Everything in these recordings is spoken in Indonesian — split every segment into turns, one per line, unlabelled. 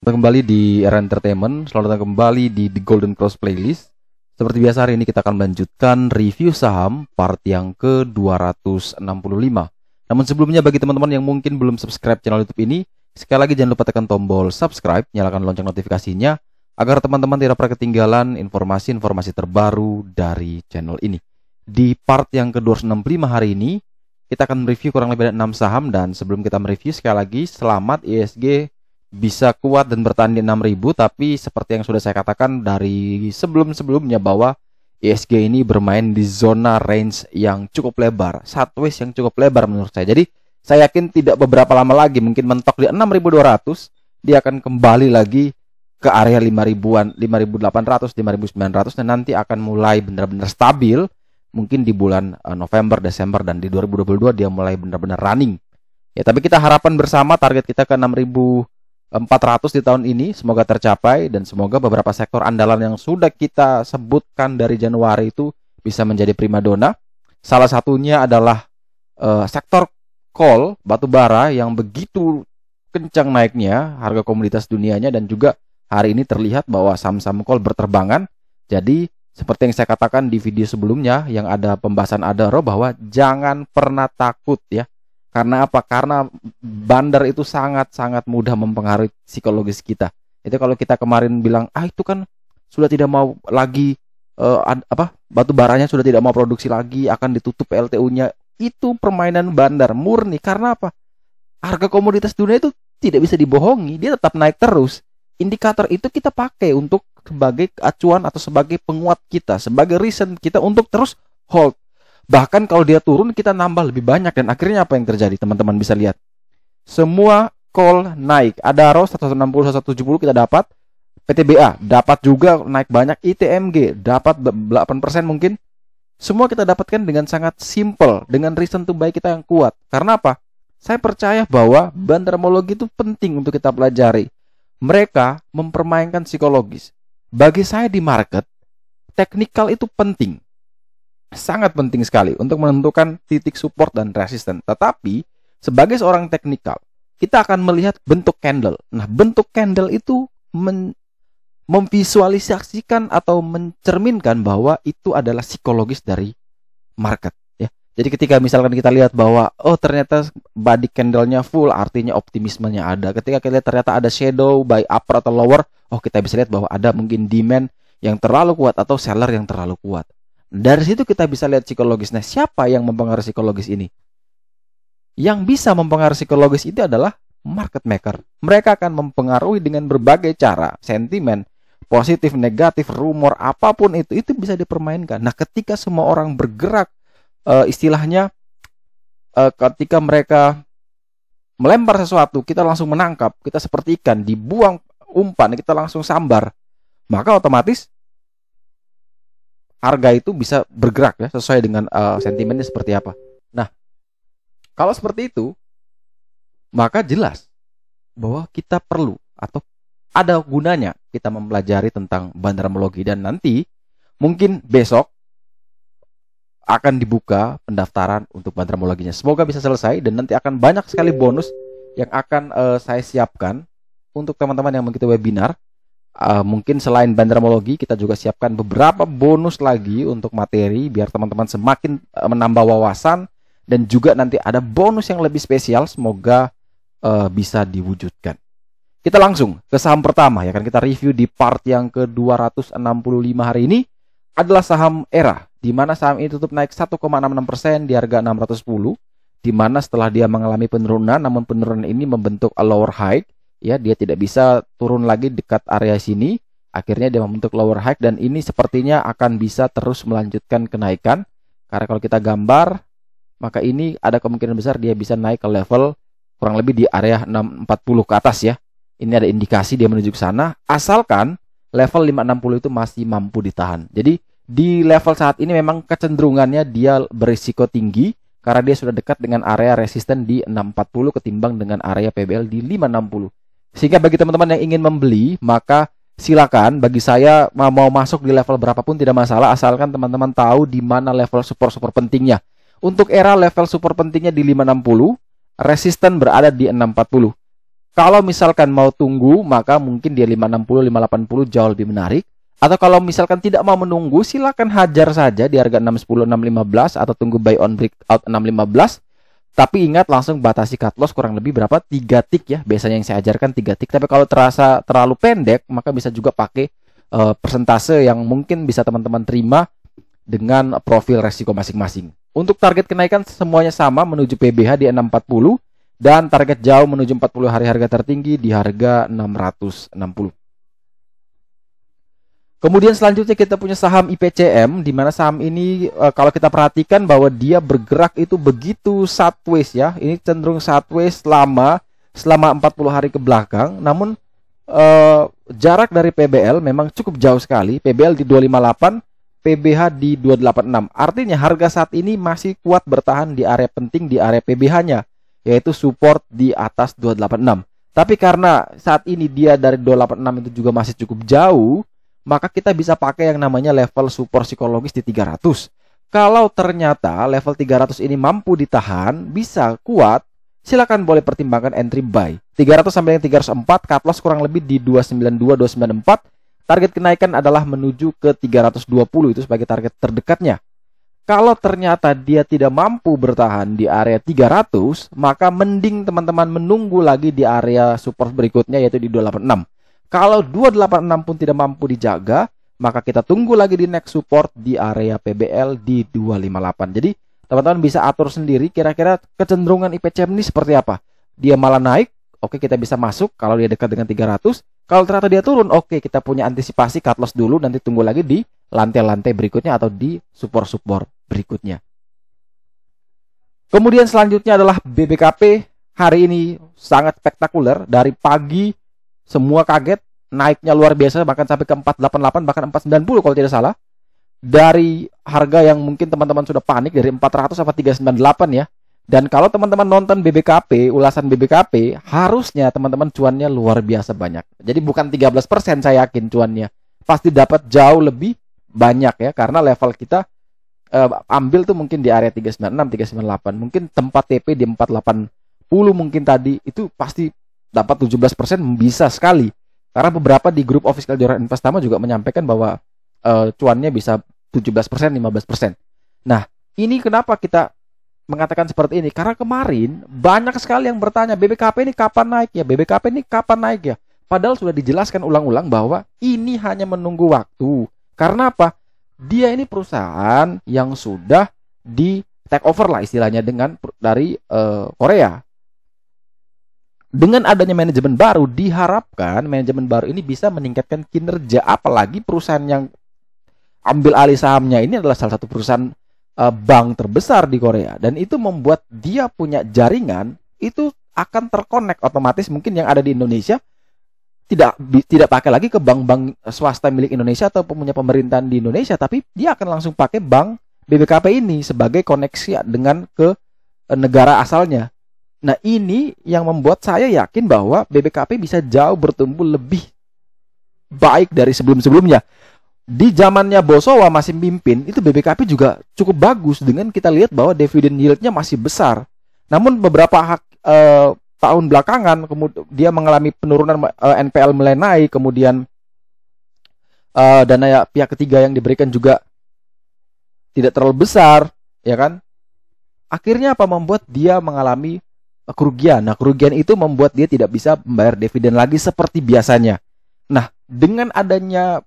Kembali di Era Entertainment, selamat datang kembali di The Golden Cross Playlist. Seperti biasa hari ini kita akan melanjutkan review saham part yang ke-265. Namun sebelumnya bagi teman-teman yang mungkin belum subscribe channel YouTube ini, sekali lagi jangan lupa tekan tombol subscribe, nyalakan lonceng notifikasinya agar teman-teman tidak pernah ketinggalan informasi-informasi terbaru dari channel ini. Di part yang ke-265 hari ini, kita akan mereview kurang lebih ada 6 saham, dan sebelum kita mereview sekali lagi selamat ISG bisa kuat dan bertahan di 6.000, tapi seperti yang sudah saya katakan dari sebelum-sebelumnya bahwa ISG ini bermain di zona range yang cukup lebar, sideways yang cukup lebar menurut saya. Jadi saya yakin tidak beberapa lama lagi, mungkin mentok di 6.200, dia akan kembali lagi ke area 5.000-an, 5.800, 5.900, dan nanti akan mulai benar-benar stabil mungkin di bulan November, Desember, dan di 2022 dia mulai benar-benar running. Ya, tapi kita harapan bersama target kita ke 6.400 di tahun ini semoga tercapai, dan semoga beberapa sektor andalan yang sudah kita sebutkan dari Januari itu bisa menjadi primadona. Salah satunya adalah sektor coal, batu bara, yang begitu kencang naiknya harga komoditas dunianya, dan juga hari ini terlihat bahwa saham-saham coal berterbangan. Jadi seperti yang saya katakan di video sebelumnya yang ada pembahasan Adaro, bahwa jangan pernah takut ya. Karena apa? Karena bandar itu sangat-sangat mudah mempengaruhi psikologis kita. Itu kalau kita kemarin bilang, itu kan sudah tidak mau lagi batu baranya sudah tidak mau produksi lagi, akan ditutup PLTU-nya. Itu permainan bandar murni. Karena apa? Harga komoditas dunia itu tidak bisa dibohongi, dia tetap naik terus. Indikator itu kita pakai untuk sebagai acuan atau sebagai penguat kita, sebagai reason kita untuk terus hold. Bahkan kalau dia turun kita nambah lebih banyak, dan akhirnya apa yang terjadi? Teman-teman bisa lihat. Semua call naik. Adaro 160 170 kita dapat. PTBA dapat juga naik banyak. ITMG dapat 8% mungkin. Semua kita dapatkan dengan sangat simple, dengan reason to buy kita yang kuat. Karena apa? Saya percaya bahwa bandarmologi itu penting untuk kita pelajari. Mereka mempermainkan psikologis. Bagi saya di market, teknikal itu penting. Sangat penting sekali untuk menentukan titik support dan resisten. Tetapi sebagai seorang teknikal, kita akan melihat bentuk candle. Nah, bentuk candle itu memvisualisasikan atau mencerminkan bahwa itu adalah psikologis dari market ya. Jadi ketika misalkan kita lihat bahwa ternyata body candle-nya full, artinya optimismenya ada. Ketika kita lihat ternyata ada shadow buy upper atau lower, kita bisa lihat bahwa ada mungkin demand yang terlalu kuat atau seller yang terlalu kuat. Dari situ kita bisa lihat psikologisnya. Siapa yang mempengaruhi psikologis ini? Yang bisa mempengaruhi psikologis itu adalah market maker. Mereka akan mempengaruhi dengan berbagai cara. Sentimen, positif, negatif, rumor, apapun itu bisa dipermainkan. Nah, ketika semua orang bergerak, istilahnya ketika mereka melempar sesuatu, kita langsung menangkap. Kita seperti ikan, dibuang umpan, kita langsung sambar. Maka otomatis harga itu bisa bergerak ya, sesuai dengan sentimennya seperti apa. Nah, kalau seperti itu, maka jelas bahwa kita perlu atau ada gunanya kita mempelajari tentang bandarmologi. Dan nanti mungkin besok akan dibuka pendaftaran untuk bandarmologinya. Semoga bisa selesai, dan nanti akan banyak sekali bonus yang akan saya siapkan untuk teman-teman yang mengikuti webinar. Mungkin selain bandarmologi, kita juga siapkan beberapa bonus lagi untuk materi biar teman-teman semakin menambah wawasan, dan juga nanti ada bonus yang lebih spesial. Semoga bisa diwujudkan. Kita langsung ke saham pertama ya kan, kita review di part yang ke-265 hari ini adalah saham Era, di mana saham ini tutup naik 1,66% di harga 610, di mana setelah dia mengalami penurunan, namun penurunan ini membentuk a lower high. Ya, dia tidak bisa turun lagi dekat area sini. Akhirnya dia membentuk lower high, dan ini sepertinya akan bisa terus melanjutkan kenaikan. Karena kalau kita gambar, maka ini ada kemungkinan besar dia bisa naik ke level kurang lebih di area 640 ke atas ya. Ini ada indikasi dia menuju ke sana, asalkan level 560 itu masih mampu ditahan. Jadi di level saat ini memang kecenderungannya dia berisiko tinggi, karena dia sudah dekat dengan area resisten di 640 ketimbang dengan area PBL di 560. Sehingga bagi teman-teman yang ingin membeli, maka silakan. Bagi saya mau masuk di level berapapun tidak masalah, asalkan teman-teman tahu di mana level support pentingnya. Untuk Era level support pentingnya di 560, resisten berada di 640. Kalau misalkan mau tunggu, maka mungkin dia 560, 580 jauh lebih menarik. Atau kalau misalkan tidak mau menunggu, silakan hajar saja di harga 610, 615 atau tunggu buy on breakout 615. Tapi ingat langsung batasi cut loss kurang lebih berapa? 3 tick ya. Biasanya yang saya ajarkan 3 tick. Tapi kalau terasa terlalu pendek, maka bisa juga pakai persentase yang mungkin bisa teman-teman terima dengan profil resiko masing-masing. Untuk target kenaikan semuanya sama menuju PBH di 640 dan target jauh menuju 40 hari harga tertinggi di harga 660. Kemudian selanjutnya kita punya saham IPCM, di mana saham ini kalau kita perhatikan bahwa dia bergerak itu begitu sideways ya. Ini cenderung sideways selama 40 hari ke belakang. Namun jarak dari PBL memang cukup jauh sekali. PBL di 258, PBH di 286. Artinya harga saat ini masih kuat bertahan di area penting di area PBH-nya, yaitu support di atas 286. Tapi karena saat ini dia dari 286 itu juga masih cukup jauh, maka kita bisa pakai yang namanya level support psikologis di 300. Kalau ternyata level 300 ini mampu ditahan, bisa kuat, silakan boleh pertimbangkan entry buy. 300 sampai 304, cut loss kurang lebih di 292, 294. Target kenaikan adalah menuju ke 320, itu sebagai target terdekatnya. Kalau ternyata dia tidak mampu bertahan di area 300, maka mending teman-teman menunggu lagi di area support berikutnya, yaitu di 286. Kalau 286 pun tidak mampu dijaga, maka kita tunggu lagi di next support di area PBL di 258. Jadi teman-teman bisa atur sendiri kira-kira kecenderungan IPCM ini seperti apa. Dia malah naik, oke kita bisa masuk kalau dia dekat dengan 300. Kalau ternyata dia turun, oke kita punya antisipasi cut loss dulu, nanti tunggu lagi di lantai-lantai berikutnya atau di support-support berikutnya. Kemudian selanjutnya adalah BBKP. Hari ini sangat spektakuler, dari pagi semua kaget, naiknya luar biasa bahkan sampai ke 488 bahkan 490 kalau tidak salah. Dari harga yang mungkin teman-teman sudah panik dari 400 sampai 398 ya. Dan kalau teman-teman nonton BBKP, ulasan BBKP, harusnya teman-teman cuannya luar biasa banyak. Jadi bukan 13% saya yakin cuannya. Pasti dapat jauh lebih banyak ya, karena level kita ambil tuh mungkin di area 396, 398. Mungkin tempat TP di 480 mungkin tadi, itu pasti dapat 17% bisa sekali. Karena beberapa di grup official Joran Investama juga menyampaikan bahwa cuannya bisa 17%, 15%. Nah, ini kenapa kita mengatakan seperti ini? Karena kemarin banyak sekali yang bertanya, BBKP ini kapan naik ya? BBKP ini kapan naik ya? Padahal sudah dijelaskan ulang-ulang bahwa ini hanya menunggu waktu. Karena apa? Dia ini perusahaan yang sudah di take over lah istilahnya dari Korea. Dengan adanya manajemen baru, diharapkan manajemen baru ini bisa meningkatkan kinerja. Apalagi perusahaan yang ambil alih sahamnya ini adalah salah satu perusahaan bank terbesar di Korea, dan itu membuat dia punya jaringan itu akan terkonek otomatis. Mungkin yang ada di Indonesia tidak pakai lagi ke bank-bank swasta milik Indonesia atau punya pemerintahan di Indonesia, tapi dia akan langsung pakai bank BBKP ini sebagai koneksi dengan ke negara asalnya. Nah, ini yang membuat saya yakin bahwa BBKP bisa jauh bertumbuh lebih baik dari sebelum-sebelumnya. Di zamannya Bosowa masih mimpin, itu BBKP juga cukup bagus dengan kita lihat bahwa dividend yield-nya masih besar. Namun beberapa tahun belakangan kemudian dia mengalami penurunan, NPL mulai naik, kemudian dana pihak ketiga yang diberikan juga tidak terlalu besar, ya kan? Akhirnya apa, membuat dia mengalami kerugian. Nah, kerugian itu membuat dia tidak bisa membayar dividen lagi seperti biasanya. Nah, dengan adanya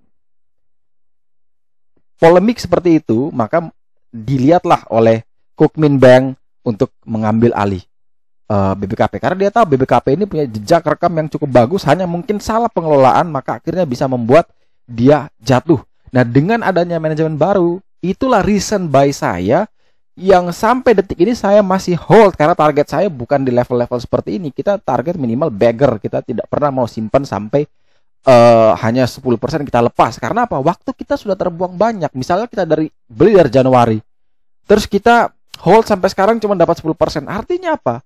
polemik seperti itu, maka dilihatlah oleh Kookmin Bank untuk mengambil alih BBKP. Karena dia tahu BBKP ini punya jejak rekam yang cukup bagus, hanya mungkin salah pengelolaan, maka akhirnya bisa membuat dia jatuh. Nah, dengan adanya manajemen baru, itulah reason buy saya yang sampai detik ini saya masih hold, karena target saya bukan di level-level seperti ini. Kita target minimal beggar, kita tidak pernah mau simpan sampai hanya 10% kita lepas. Karena apa? Waktu kita sudah terbuang banyak. Misalnya kita beli dari Januari, terus kita hold sampai sekarang cuma dapat 10%. Artinya apa?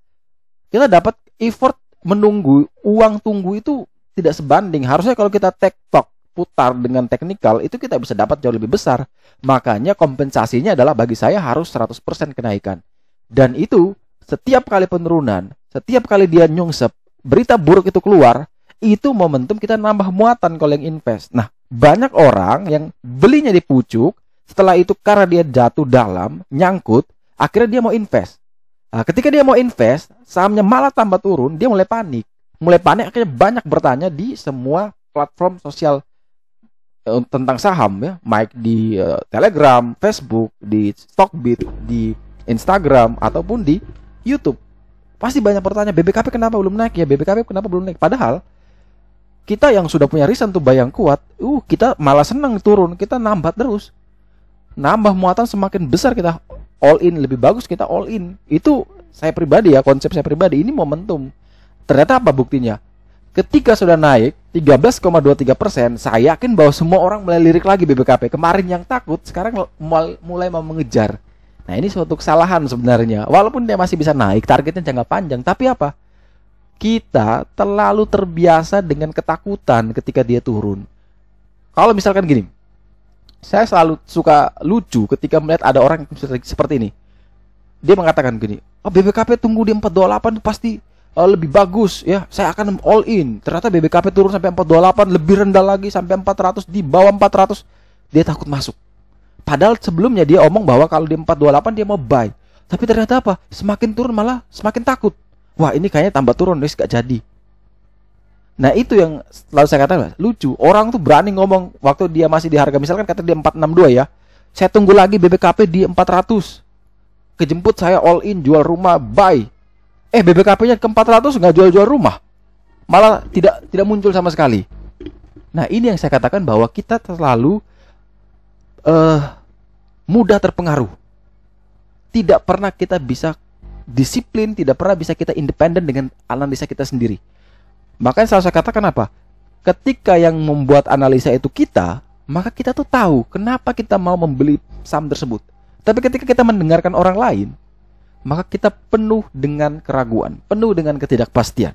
Kita dapat effort menunggu, uang tunggu itu tidak sebanding. Harusnya kalau kita tektok putar dengan teknikal, itu kita bisa dapat jauh lebih besar. Makanya kompensasinya adalah bagi saya harus 100% kenaikan. Dan itu setiap kali penurunan, setiap kali dia nyungsep, berita buruk itu keluar, itu momentum kita nambah muatan kalau yang invest. Nah, banyak orang yang belinya di pucuk, setelah itu karena dia jatuh dalam, nyangkut, akhirnya dia mau invest. Nah, ketika dia mau invest, sahamnya malah tambah turun, dia mulai panik. Mulai panik, akhirnya banyak bertanya di semua platform sosial tentang saham ya, baik di Telegram, Facebook, di Stockbit, di Instagram ataupun di YouTube. Pasti banyak bertanya, BBKP kenapa belum naik ya? BBKP kenapa belum naik? Padahal kita yang sudah punya reason to buy yang kuat, kita malah senang turun, kita nambah terus. Nambah muatan semakin besar, kita all in, lebih bagus kita all in. Itu saya pribadi ya, konsep saya pribadi, ini momentum. Ternyata apa buktinya? Ketika sudah naik 13,23%, saya yakin bahwa semua orang mulai lirik lagi BBKP. Kemarin yang takut, sekarang mulai mau mengejar. Nah, ini suatu kesalahan sebenarnya. Walaupun dia masih bisa naik, targetnya jangka panjang. Tapi apa? Kita terlalu terbiasa dengan ketakutan ketika dia turun. Kalau misalkan gini, saya selalu suka lucu ketika melihat ada orang seperti ini. Dia mengatakan gini, BBKP tunggu di 428 pasti lebih bagus ya, saya akan all in. Ternyata BBKP turun sampai 428, lebih rendah lagi sampai 400, di bawah 400 dia takut masuk. Padahal sebelumnya dia omong bahwa kalau di 428 dia mau buy. Tapi ternyata apa? Semakin turun malah semakin takut. Wah, ini kayaknya tambah turun, guys, gak jadi. Nah, itu yang selalu saya katakan, lucu. Orang tuh berani ngomong waktu dia masih di harga, misalkan kata dia 462 ya. Saya tunggu lagi BBKP di 400. Kejemput saya all in, jual rumah, buy. BBKP-nya ke 400 nggak jual-jual rumah, malah tidak muncul sama sekali. Nah, ini yang saya katakan bahwa kita terlalu mudah terpengaruh. Tidak pernah kita bisa disiplin, tidak pernah bisa kita independen dengan analisa kita sendiri. Makanya selalu saya katakan apa? Ketika yang membuat analisa itu kita, maka kita tuh tahu kenapa kita mau membeli saham tersebut. Tapi ketika kita mendengarkan orang lain, maka kita penuh dengan keraguan, penuh dengan ketidakpastian.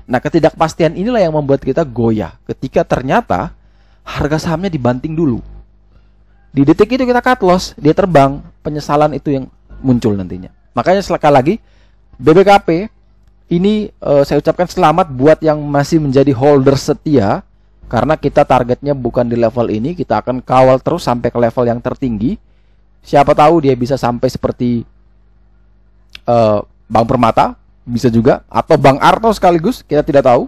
Nah, ketidakpastian inilah yang membuat kita goyah ketika ternyata harga sahamnya dibanting dulu. Di detik itu kita cut loss, dia terbang, penyesalan itu yang muncul nantinya. Makanya sekali lagi, BBKP ini saya ucapkan selamat buat yang masih menjadi holder setia, karena kita targetnya bukan di level ini, kita akan kawal terus sampai ke level yang tertinggi. Siapa tahu dia bisa sampai seperti Bank Permata, bisa juga, atau Bank Arto sekaligus, kita tidak tahu.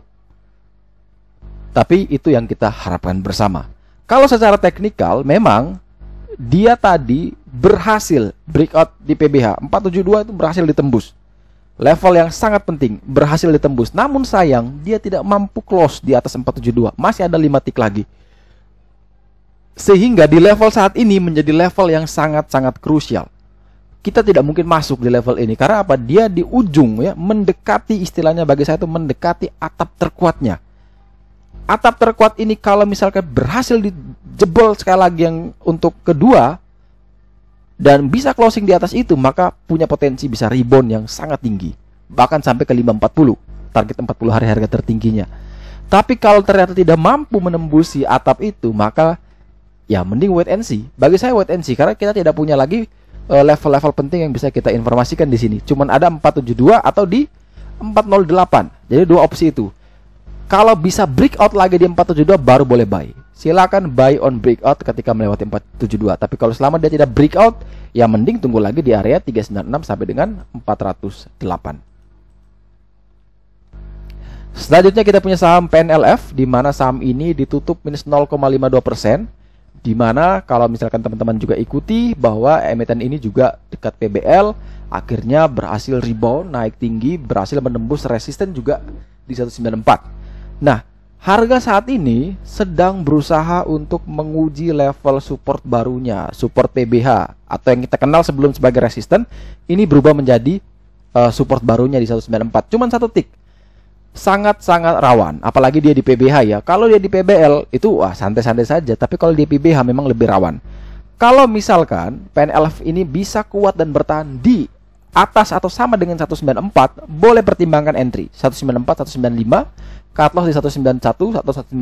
Tapi itu yang kita harapkan bersama. Kalau secara teknikal memang dia tadi berhasil breakout di PBH 472, itu berhasil ditembus. Level yang sangat penting, berhasil ditembus. Namun sayang, dia tidak mampu close di atas 472. Masih ada 5 tick lagi. Sehingga di level saat ini menjadi level yang sangat-sangat krusial. Kita tidak mungkin masuk di level ini. Karena apa? Dia di ujung ya, mendekati, istilahnya bagi saya itu mendekati atap terkuatnya. Atap terkuat ini kalau misalkan berhasil dijebol sekali lagi yang untuk kedua, dan bisa closing di atas itu, maka punya potensi bisa rebound yang sangat tinggi. Bahkan sampai ke 540. Target 40 hari harga tertingginya. Tapi kalau ternyata tidak mampu menembusi atap itu, maka ya mending wait and see. Bagi saya wait and see, karena kita tidak punya lagi level-level penting yang bisa kita informasikan di sini. Cuman ada 472 atau di 408. Jadi dua opsi itu. Kalau bisa breakout lagi di 472 baru boleh buy. Silakan buy on breakout ketika melewati 472. Tapi kalau selama dia tidak breakout, ya mending tunggu lagi di area 396 sampai dengan 408. Selanjutnya kita punya saham PNLF, di mana saham ini ditutup minus 0,52%. Di mana kalau misalkan teman-teman juga ikuti bahwa emiten ini juga dekat PBL, akhirnya berhasil rebound, naik tinggi, berhasil menembus resisten juga di 194. Nah, harga saat ini sedang berusaha untuk menguji level support barunya, support PBH, atau yang kita kenal sebelum sebagai resisten, ini berubah menjadi support barunya di 194. Cuman satu tick. Sangat-sangat rawan, apalagi dia di PBH ya. Kalau dia di PBL itu wah santai-santai saja, tapi kalau di PBH memang lebih rawan. Kalau misalkan PNLF ini bisa kuat dan bertahan di atas atau sama dengan 194, boleh pertimbangkan entry 194, 195, cut loss di 191 atau 190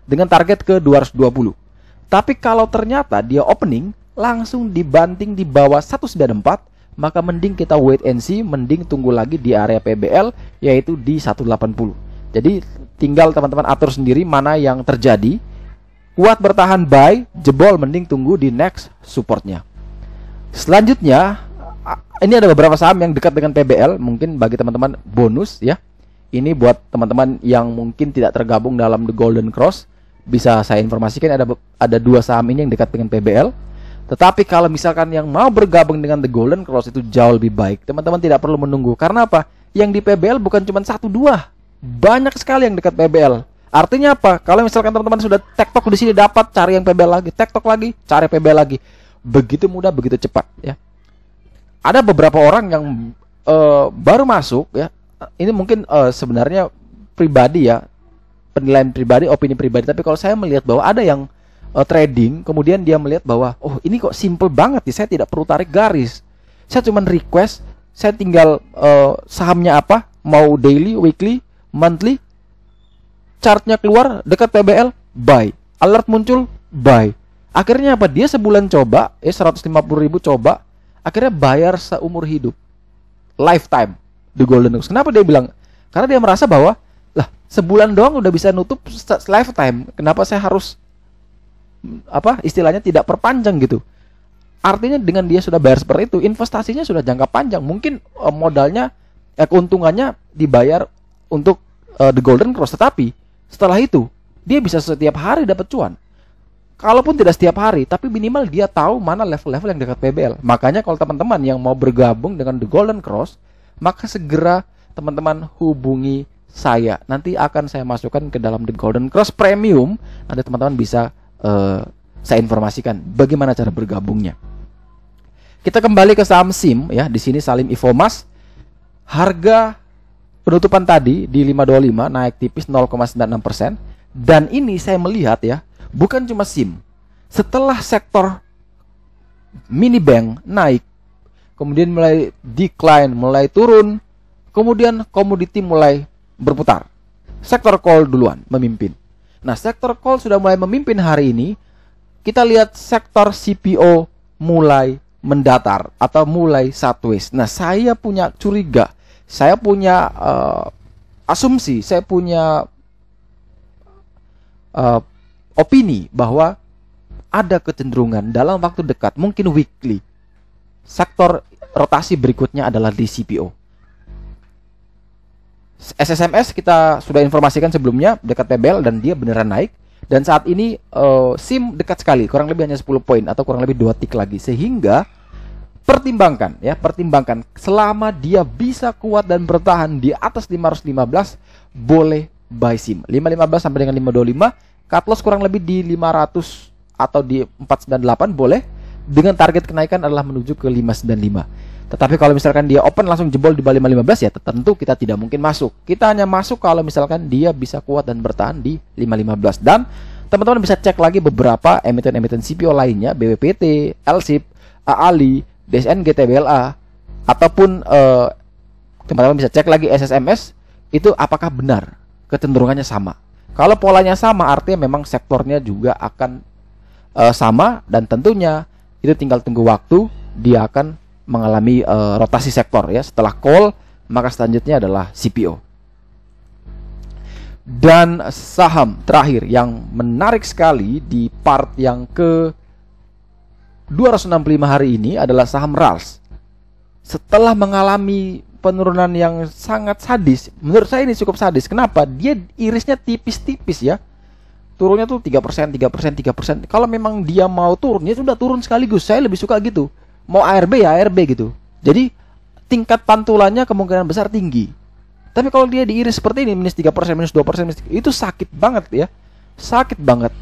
dengan target ke 220. Tapi kalau ternyata dia opening langsung dibanting di bawah 194, maka mending kita wait and see, mending tunggu lagi di area PBL yaitu di 180. Jadi tinggal teman-teman atur sendiri mana yang terjadi. Kuat bertahan buy, jebol mending tunggu di next supportnya. Selanjutnya, ini ada beberapa saham yang dekat dengan PBL, mungkin bagi teman-teman bonus ya. Ini buat teman-teman yang mungkin tidak tergabung dalam The Golden Cross, bisa saya informasikan ada 2 saham ini yang dekat dengan PBL. Tetapi kalau misalkan yang mau bergabung dengan The Golden Cross itu jauh lebih baik. Teman-teman tidak perlu menunggu. Karena apa? Yang di PBL bukan cuma 1-2. Banyak sekali yang dekat PBL. Artinya apa? Kalau misalkan teman-teman sudah tektok di sini dapat, cari yang PBL lagi, tektok lagi, cari PBL lagi. Begitu mudah, begitu cepat ya. Ada beberapa orang yang baru masuk ya. Ini mungkin sebenarnya pribadi ya. Penilaian pribadi, opini pribadi. Tapi kalau saya melihat bahwa ada yang trading, kemudian dia melihat bahwa oh ini kok simple banget nih, saya tidak perlu tarik garis, saya cuma request, saya tinggal sahamnya apa, mau daily, weekly, monthly, chartnya keluar dekat PBL, buy, alert muncul, buy. Akhirnya apa, dia sebulan coba 150.000 coba, akhirnya bayar seumur hidup, lifetime The Golden Cross. Kenapa dia bilang? Karena dia merasa bahwa lah sebulan doang udah bisa nutup lifetime, kenapa saya harus istilahnya tidak perpanjang gitu. Artinya dengan dia sudah bayar seperti itu, investasinya sudah jangka panjang. Mungkin modalnya keuntungannya dibayar untuk The Golden Cross, tetapi setelah itu dia bisa setiap hari dapat cuan. Kalaupun tidak setiap hari, tapi minimal dia tahu mana level-level yang dekat PBL. Makanya kalau teman-teman yang mau bergabung dengan The Golden Cross, maka segera teman-teman hubungi saya. Nanti akan saya masukkan ke dalam The Golden Cross Premium. Nanti teman-teman bisa saya informasikan bagaimana cara bergabungnya. Kita kembali ke saham SIM ya. Di sini Salim Infomas, harga penutupan tadi di 525 naik tipis 0,96%. Dan ini saya melihat ya, bukan cuma SIM. Setelah sektor mini bank naik, kemudian mulai decline, mulai turun, kemudian komoditi mulai berputar. Sektor call duluan memimpin. Nah, sektor call sudah mulai memimpin hari ini. Kita lihat sektor CPO mulai mendatar atau mulai sideways. Nah, saya punya curiga, saya punya asumsi, saya punya opini bahwa ada kecenderungan dalam waktu dekat, mungkin weekly, sektor rotasi berikutnya adalah di CPO. SSMS kita sudah informasikan sebelumnya dekat PBL dan dia beneran naik. Dan saat ini SIM dekat sekali, kurang lebih hanya 10 poin atau kurang lebih 2 tick lagi. Sehingga pertimbangkan selama dia bisa kuat dan bertahan di atas 515, boleh buy SIM 515 sampai dengan 525. Cut loss kurang lebih di 500 atau di 498 boleh, dengan target kenaikan adalah menuju ke 595. Tetapi kalau misalkan dia open langsung jebol di bawah 515 ya tentu kita tidak mungkin masuk. Kita hanya masuk kalau misalkan dia bisa kuat dan bertahan di 515. Dan teman-teman bisa cek lagi beberapa emiten-emiten CPO lainnya, BWPT, LSIP, AALI, DSNG, TBLA, ataupun teman-teman bisa cek lagi SSMS, itu apakah benar kecenderungannya sama. Kalau polanya sama, artinya memang sektornya juga akan sama, dan tentunya itu tinggal tunggu waktu, dia akan mengalami rotasi sektor ya. Setelah call, maka selanjutnya adalah CPO. Dan saham terakhir yang menarik sekali di part yang ke 265 hari ini adalah saham RALS. Setelah mengalami penurunan yang sangat sadis, menurut saya ini cukup sadis. Kenapa? Dia irisnya tipis-tipis ya. Turunnya tuh 3%, 3%, 3%. Kalau memang dia mau turun, ya sudah turun sekaligus. Saya lebih suka gitu. Mau ARB ya ARB gitu. Jadi tingkat pantulannya kemungkinan besar tinggi. Tapi kalau dia diiris seperti ini, minus 3%, minus 2%, itu sakit banget ya. Sakit banget.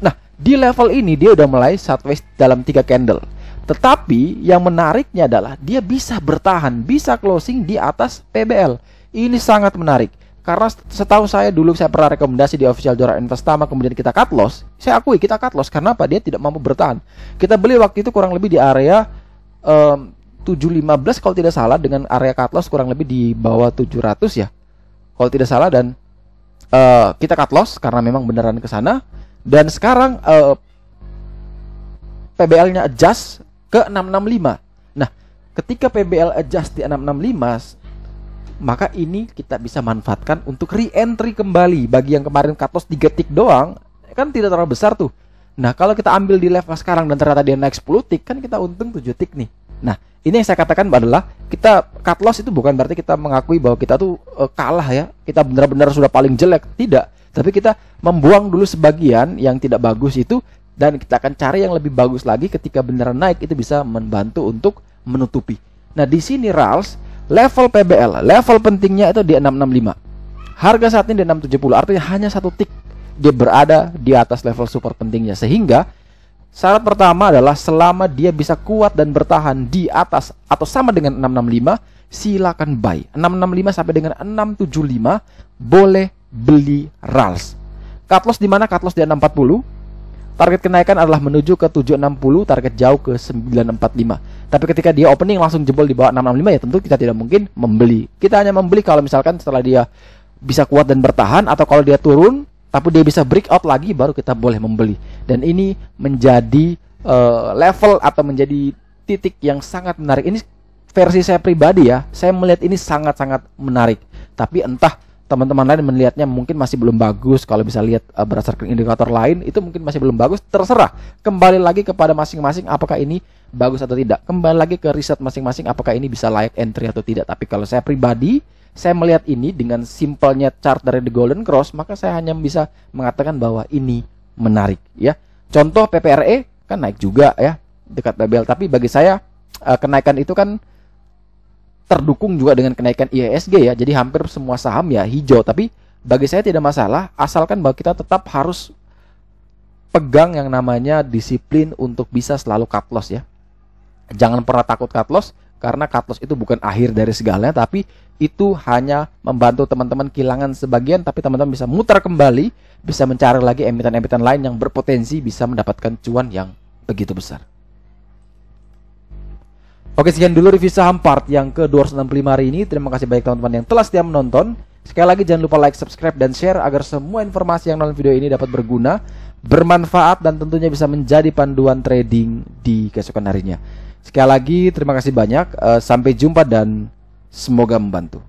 Nah, di level ini dia udah mulai sideways dalam 3 candle. Tetapi yang menariknya adalah dia bisa bertahan, bisa closing di atas PBL. Ini sangat menarik. Karena setahu saya dulu saya pernah rekomendasi di official Joran Investama, kemudian kita cut loss. Saya akui kita cut loss karena apa? Dia tidak mampu bertahan. Kita beli waktu itu kurang lebih di area 715 kalau tidak salah, dengan area cut loss kurang lebih di bawah 700 ya kalau tidak salah, dan kita cut loss karena memang beneran ke sana. Dan sekarang PBL-nya adjust ke 665. Nah, ketika PBL adjust di 665, maka ini kita bisa manfaatkan untuk re-entry kembali. Bagi yang kemarin cut loss 3 tick doang, kan tidak terlalu besar tuh. Nah, kalau kita ambil di level sekarang dan ternyata dia naik 10 tick, kan kita untung 7 tick nih. Nah, ini yang saya katakan adalah kita cut loss itu bukan berarti kita mengakui bahwa kita tuh kalah ya. Kita benar-benar sudah paling jelek, tidak. Tapi kita membuang dulu sebagian yang tidak bagus itu, dan kita akan cari yang lebih bagus lagi. Ketika beneran naik, itu bisa membantu untuk menutupi. Nah, di sini Rals, level PBL, level pentingnya itu di 665. Harga saat ini di 670, artinya hanya 1 tick dia berada di atas level super pentingnya. Sehingga syarat pertama adalah selama dia bisa kuat dan bertahan di atas atau sama dengan 665, silakan buy. 665 sampai dengan 675 boleh beli Rals. Cut loss di mana? Cut loss di 640. Target kenaikan adalah menuju ke 760, target jauh ke 945. Tapi ketika dia opening langsung jebol di bawah 665, ya tentu kita tidak mungkin membeli. Kita hanya membeli kalau misalkan setelah dia bisa kuat dan bertahan, atau kalau dia turun tapi dia bisa breakout lagi, baru kita boleh membeli. Dan ini menjadi level atau menjadi titik yang sangat menarik. Ini versi saya pribadi ya, saya melihat ini sangat-sangat menarik. Tapi entah teman-teman lain melihatnya mungkin masih belum bagus. Kalau bisa lihat berdasarkan indikator lain, itu mungkin masih belum bagus. Terserah, kembali lagi kepada masing-masing apakah ini bagus atau tidak. Kembali lagi ke riset masing-masing apakah ini bisa layak entry atau tidak. Tapi kalau saya pribadi, saya melihat ini dengan simpelnya chart dari The Golden Cross, maka saya hanya bisa mengatakan bahwa ini menarik ya. Contoh PPRE kan naik juga ya dekat PBL, tapi bagi saya kenaikan itu kan terdukung juga dengan kenaikan IHSG ya. Jadi hampir semua saham ya hijau. Tapi bagi saya tidak masalah, asalkan bahwa kita tetap harus pegang yang namanya disiplin untuk bisa selalu cut loss ya. Jangan pernah takut cut loss, karena cut loss itu bukan akhir dari segalanya, tapi itu hanya membantu teman-teman kehilangan sebagian, tapi teman-teman bisa mutar kembali, bisa mencari lagi emiten-emiten lain yang berpotensi bisa mendapatkan cuan yang begitu besar. Oke, sekian dulu review saham part yang ke-265 hari ini. Terima kasih banyak teman-teman yang telah setia menonton. Sekali lagi jangan lupa like, subscribe, dan share agar semua informasi yang dalam video ini dapat berguna, bermanfaat, dan tentunya bisa menjadi panduan trading di keesokan harinya. Sekali lagi terima kasih banyak. Sampai jumpa dan semoga membantu.